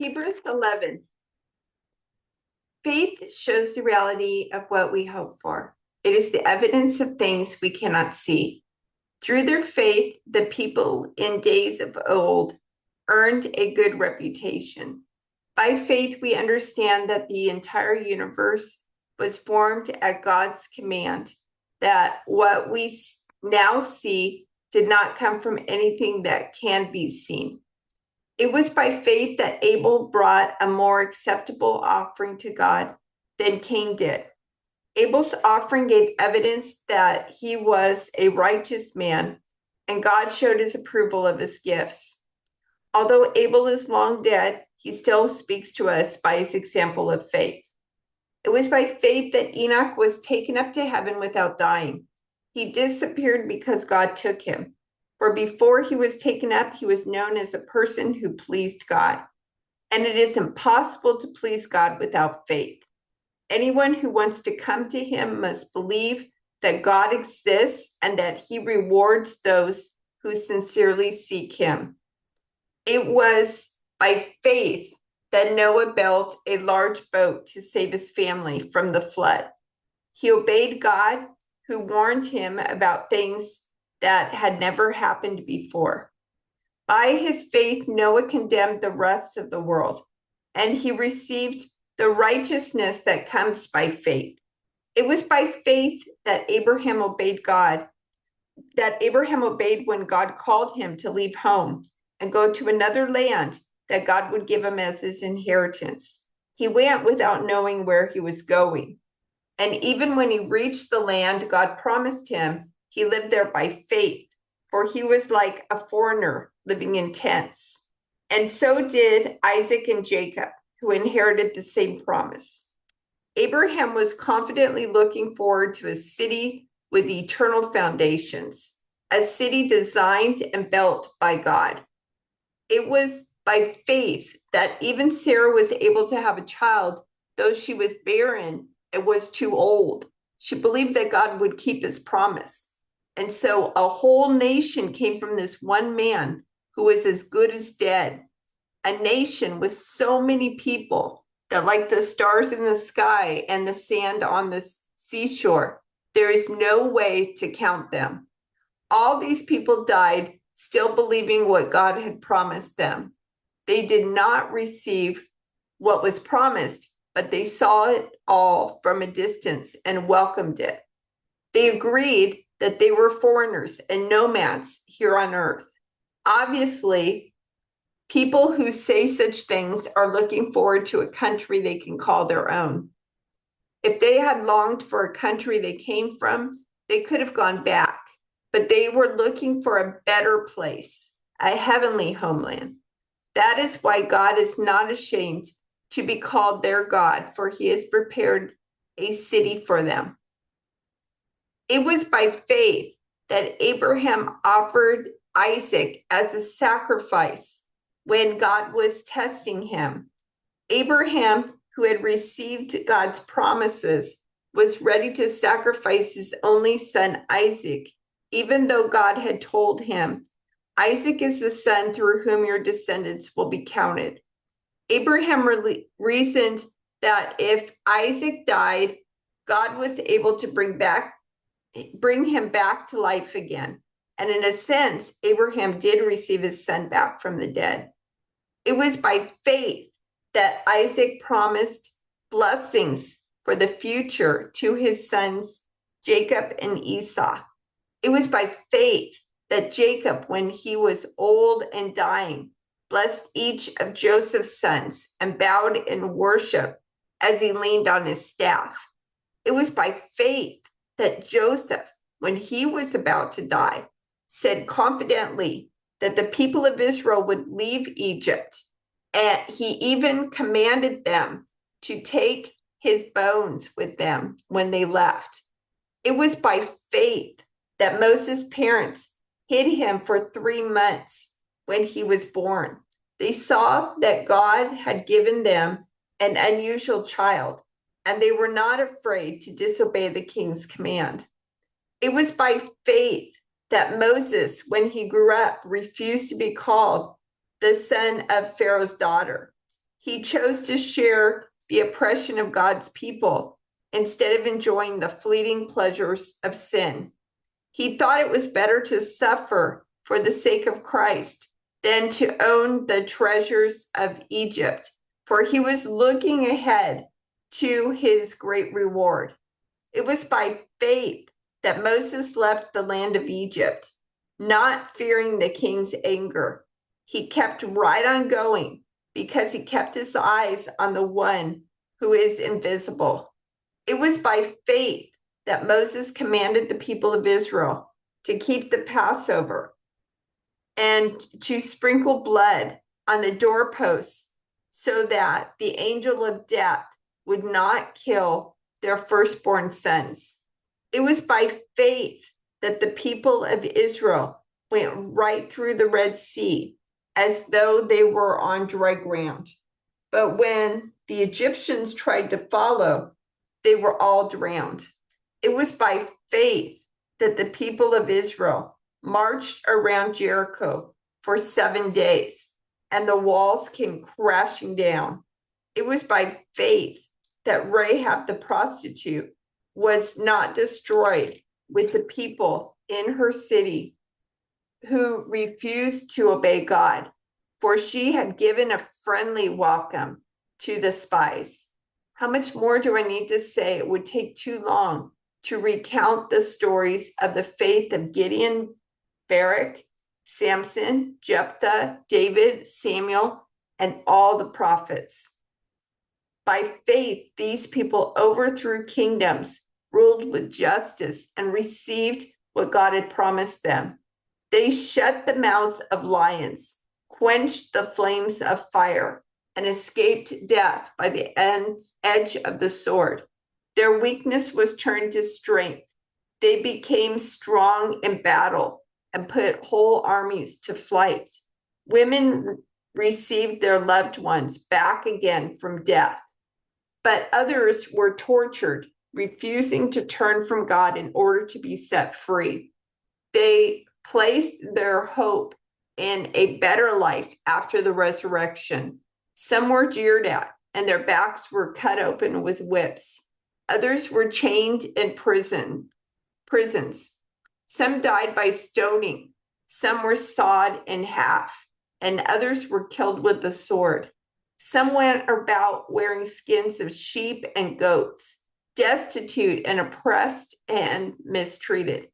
Hebrews 11. Faith shows the reality of what we hope for. It is the evidence of things we cannot see. Through their faith, the people in days of old earned a good reputation. By faith, we understand that the entire universe was formed at God's command, that what we now see did not come from anything that can be seen. It was by faith that Abel brought a more acceptable offering to God than Cain did. Abel's offering gave evidence that he was a righteous man, and God showed his approval of his gifts. Although Abel is long dead, he still speaks to us by his example of faith. It was by faith that Enoch was taken up to heaven without dying. He disappeared because God took him. For before he was taken up, he was known as a person who pleased God. And it is impossible to please God without faith. Anyone who wants to come to him must believe that God exists and that he rewards those who sincerely seek him. It was by faith that Noah built a large boat to save his family from the flood. He obeyed God, who warned him about things that had never happened before. By his faith, Noah condemned the rest of the world, and he received the righteousness that comes by faith. It was by faith that Abraham obeyed God, that Abraham obeyed when God called him to leave home and go to another land that God would give him as his inheritance. He went without knowing where he was going. And even when he reached the land God promised him, he lived there by faith, for he was like a foreigner living in tents. And so did Isaac and Jacob, who inherited the same promise. Abraham was confidently looking forward to a city with eternal foundations, a city designed and built by God. It was by faith that even Sarah was able to have a child, though she was barren and was too old. She believed that God would keep his promise. And so a whole nation came from this one man who was as good as dead. A nation with so many people that, like the stars in the sky and the sand on the seashore, there is no way to count them. All these people died still believing what God had promised them. They did not receive what was promised, but they saw it all from a distance and welcomed it. They agreed that they were foreigners and nomads here on earth. Obviously, people who say such things are looking forward to a country they can call their own. If they had longed for a country they came from, they could have gone back, but they were looking for a better place, a heavenly homeland. That is why God is not ashamed to be called their God, for he has prepared a city for them. It was by faith that Abraham offered Isaac as a sacrifice when God was testing him. Abraham, who had received God's promises, was ready to sacrifice his only son, Isaac, even though God had told him, Isaac is the son through whom your descendants will be counted. Abraham reasoned that if Isaac died, God was able to bring him back to life again. And in a sense, Abraham did receive his son back from the dead. It was by faith that Isaac promised blessings for the future to his sons, Jacob and Esau. It was by faith that Jacob, when he was old and dying, blessed each of Joseph's sons and bowed in worship as he leaned on his staff. It was by faith that Joseph, when he was about to die, said confidently that the people of Israel would leave Egypt, and he even commanded them to take his bones with them when they left. It was by faith that Moses' parents hid him for 3 months when he was born. They saw that God had given them an unusual child, and they were not afraid to disobey the king's command. It was by faith that Moses, when he grew up, refused to be called the son of Pharaoh's daughter. He chose to share the oppression of God's people instead of enjoying the fleeting pleasures of sin. He thought it was better to suffer for the sake of Christ than to own the treasures of Egypt, for he was looking ahead to his great reward. It was by faith that Moses left the land of Egypt, not fearing the king's anger. He kept right on going because he kept his eyes on the one who is invisible. It was by faith that Moses commanded the people of Israel to keep the Passover and to sprinkle blood on the doorposts so that the angel of death would not kill their firstborn sons. It was by faith that the people of Israel went right through the Red Sea as though they were on dry ground. But when the Egyptians tried to follow, they were all drowned. It was by faith that the people of Israel marched around Jericho for 7 days, and the walls came crashing down. It was by faith that Rahab the prostitute was not destroyed with the people in her city who refused to obey God, for she had given a friendly welcome to the spies. How much more do I need to say? It would take too long to recount the stories of the faith of Gideon, Barak, Samson, Jephthah, David, Samuel, and all the prophets. By faith, these people overthrew kingdoms, ruled with justice, and received what God had promised them. They shut the mouths of lions, quenched the flames of fire, and escaped death by the edge of the sword. Their weakness was turned to strength. They became strong in battle and put whole armies to flight. Women received their loved ones back again from death, but others were tortured, refusing to turn from God in order to be set free. They placed their hope in a better life after the resurrection. Some were jeered at, and their backs were cut open with whips. Others were chained in prisons. Some died by stoning. Some were sawed in half, and others were killed with the sword. Some went about wearing skins of sheep and goats, destitute and oppressed and mistreated.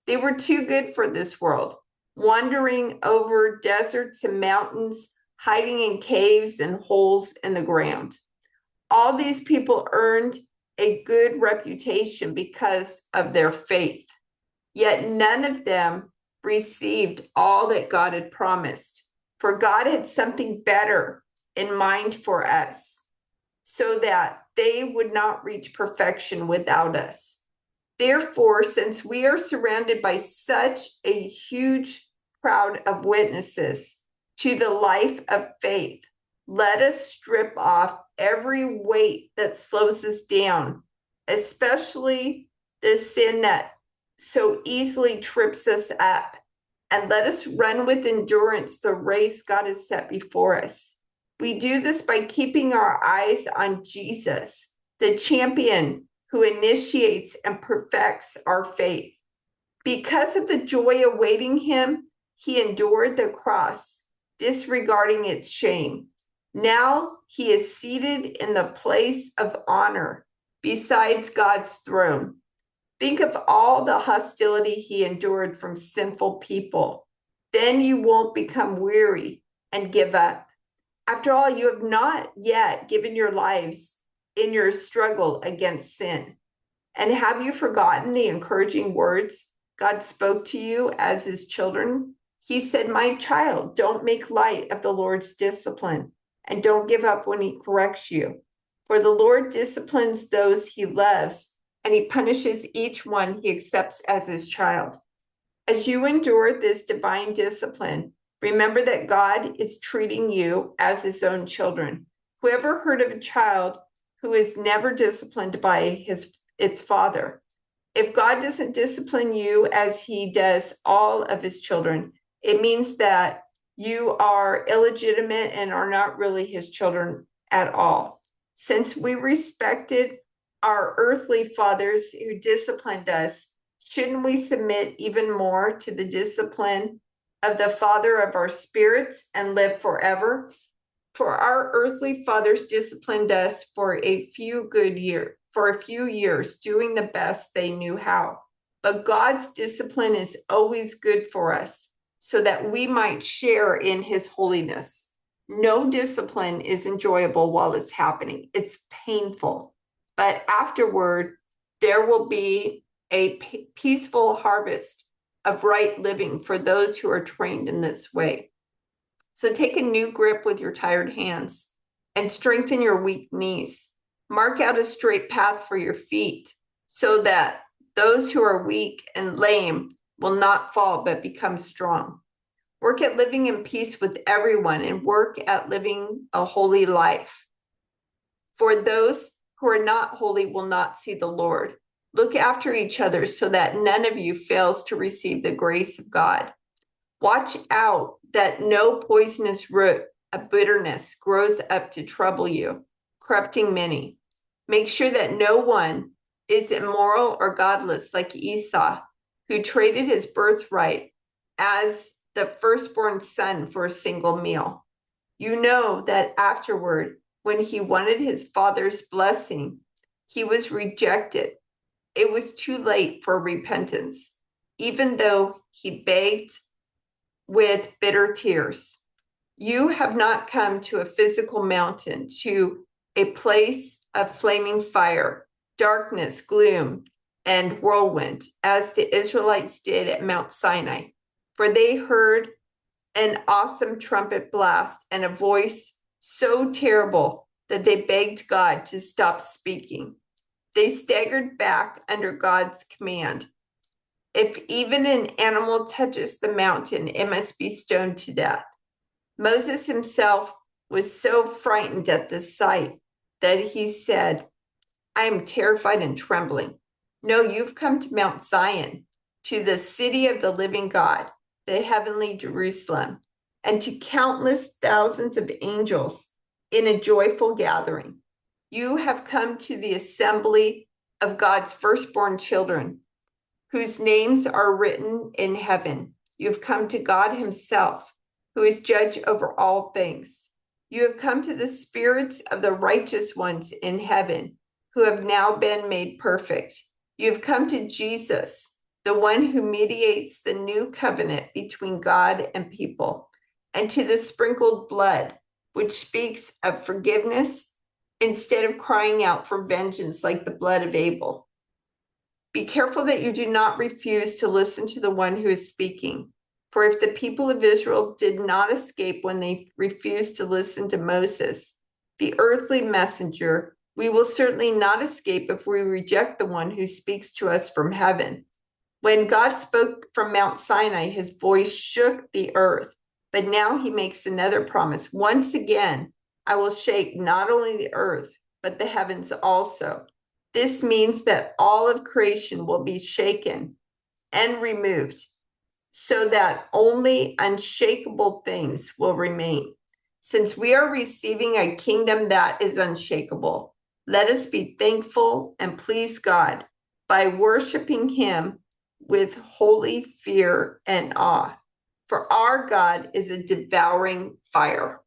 They were too good for this world, wandering over deserts and mountains, hiding in caves and holes in the ground. All these people earned a good reputation because of their faith, yet none of them received all that God had promised, for God had something better in mind for us, so that they would not reach perfection without us. Therefore, since we are surrounded by such a huge crowd of witnesses to the life of faith, let us strip off every weight that slows us down, especially the sin that so easily trips us up, and let us run with endurance the race God has set before us. We do this by keeping our eyes on Jesus, the champion who initiates and perfects our faith. Because of the joy awaiting him, he endured the cross, disregarding its shame. Now he is seated in the place of honor besides God's throne. Think of all the hostility he endured from sinful people. Then you won't become weary and give up. After all, you have not yet given your lives in your struggle against sin. And have you forgotten the encouraging words God spoke to you as his children? He said, "My child, don't make light of the Lord's discipline, and don't give up when he corrects you. For the Lord disciplines those he loves, and he punishes each one he accepts as his child." As you endure this divine discipline, remember that God is treating you as his own children. Whoever heard of a child who is never disciplined by its father? If God doesn't discipline you as he does all of his children, it means that you are illegitimate and are not really his children at all. Since we respected our earthly fathers who disciplined us, shouldn't we submit even more to the discipline of the Father of our spirits and live forever? For our earthly fathers disciplined us for a few years, doing the best they knew how. But God's discipline is always good for us, so that we might share in his holiness. No discipline is enjoyable while it's happening. It's painful. But afterward, there will be a peaceful harvest of right living for those who are trained in this way. So take a new grip with your tired hands and strengthen your weak knees. Mark out a straight path for your feet so that those who are weak and lame will not fall but become strong. Work at living in peace with everyone and work at living a holy life. For those who are not holy will not see the Lord. Look after each other so that none of you fails to receive the grace of God. Watch out that no poisonous root of bitterness grows up to trouble you, corrupting many. Make sure that no one is immoral or godless like Esau, who traded his birthright as the firstborn son for a single meal. You know that afterward, when he wanted his father's blessing, he was rejected. It was too late for repentance, even though he begged with bitter tears. You have not come to a physical mountain, to a place of flaming fire, darkness, gloom, and whirlwind, as the Israelites did at Mount Sinai. For they heard an awesome trumpet blast and a voice so terrible that they begged God to stop speaking. They staggered back under God's command. If even an animal touches the mountain, it must be stoned to death. Moses himself was so frightened at the sight that he said, I am terrified and trembling. No, you've come to Mount Zion, to the city of the living God, the heavenly Jerusalem, and to countless thousands of angels in a joyful gathering. You have come to the assembly of God's firstborn children, whose names are written in heaven. You've come to God himself, who is judge over all things. You have come to the spirits of the righteous ones in heaven, who have now been made perfect. You have come to Jesus, the one who mediates the new covenant between God and people, and to the sprinkled blood, which speaks of forgiveness instead of crying out for vengeance like the blood of Abel. Be careful that you do not refuse to listen to the one who is speaking. For if the people of Israel did not escape when they refused to listen to Moses, the earthly messenger, we will certainly not escape if we reject the one who speaks to us from heaven. When God spoke from Mount Sinai, his voice shook the earth. But now he makes another promise. Once again, I will shake not only the earth, but the heavens also. This means that all of creation will be shaken and removed, so that only unshakable things will remain. Since we are receiving a kingdom that is unshakable, let us be thankful and please God by worshiping him with holy fear and awe. For our God is a devouring fire.